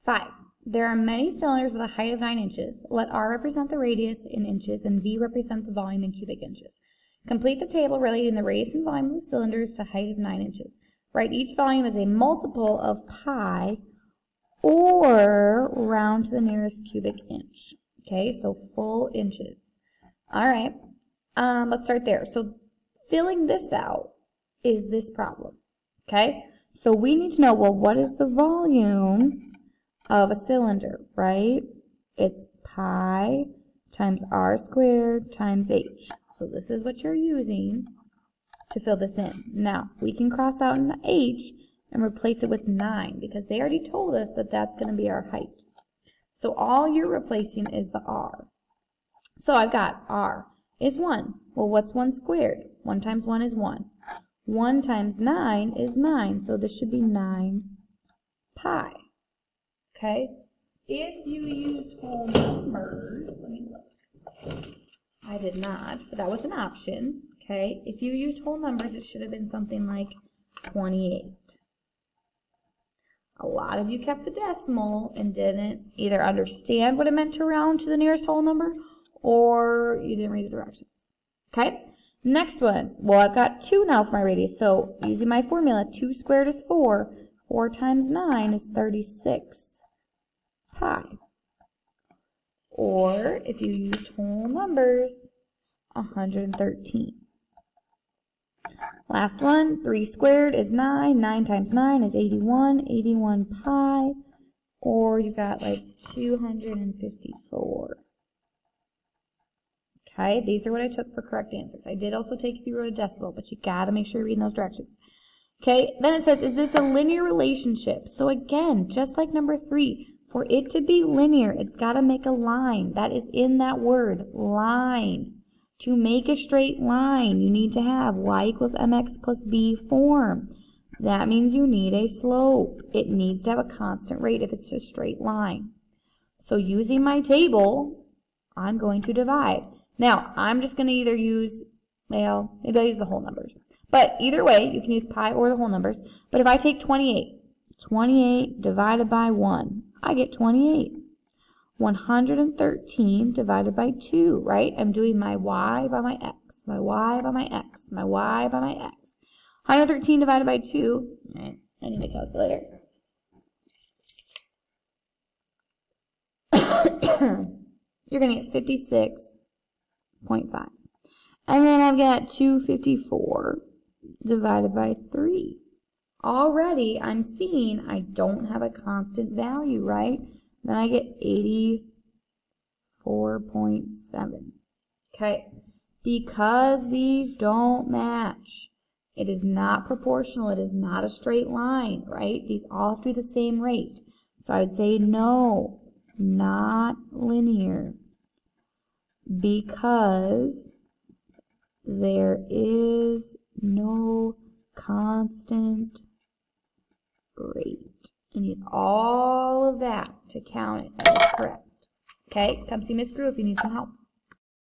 5. There are many cylinders with a height of 9 inches. Let R represent the radius in inches and V represent the volume in cubic inches. Complete the table relating the radius and volume of the cylinders to height of 9 inches. Write each volume as a multiple of pi or round to the nearest cubic inch. Okay, so full inches. All right, let's start there. So filling this out is this problem. Okay, so we need to know, well, what is the volume of a cylinder, right? It's pi times r squared times h. So this is what you're using to fill this in. Now, we can cross out an h and replace it with 9 because they already told us that that's going to be our height. So all you're replacing is the r. So I've got r is 1. Well, what's 1 squared? 1 times 1 is 1. 1 times 9 is 9, so this should be 9 pi. Okay? If you used whole numbers, let me look. I did not, but that was an option. Okay? If you used whole numbers, it should have been something like 28. A lot of you kept the decimal and didn't either understand what it meant to round to the nearest whole number or you didn't read the directions. Okay? Next one. Well, I've got 2 now for my radius, so using my formula, 2 squared is 4. 4 times 9 is 36 pi. Or, if you used whole numbers, 113. Last one, 3 squared is 9. 9 times 9 is 81. 81 pi. Or you got like 254. Okay, these are what I took for correct answers. I did also take if you wrote a decimal, but you got to make sure you're reading those directions. Okay, then it says, is this a linear relationship? So again, just like number 3, for it to be linear, it's got to make a line. That is in that word, line. To make a straight line, you need to have y equals mx plus b form. That means you need a slope. It needs to have a constant rate if it's a straight line. So using my table, I'm going to divide. Now, I'm just going to either use, well, maybe I'll use the whole numbers. But either way, you can use pi or the whole numbers. But if I take 28, 28 divided by 1, I get 28. 113 divided by 2, right? I'm doing my y by my x, my y by my x, my y by my x. 113 divided by 2, I need a calculator. You're going to get 56.5. And then I've got 254 divided by 3. Already, I'm seeing I don't have a constant value, right? Then I get 84.7. Okay, because these don't match, it is not proportional, it is not a straight line, right? These all have to be the same rate. So I would say no, not linear, because there is no constant rate. I need all of that to count it as correct. Okay, come see Miss Drew if you need some help.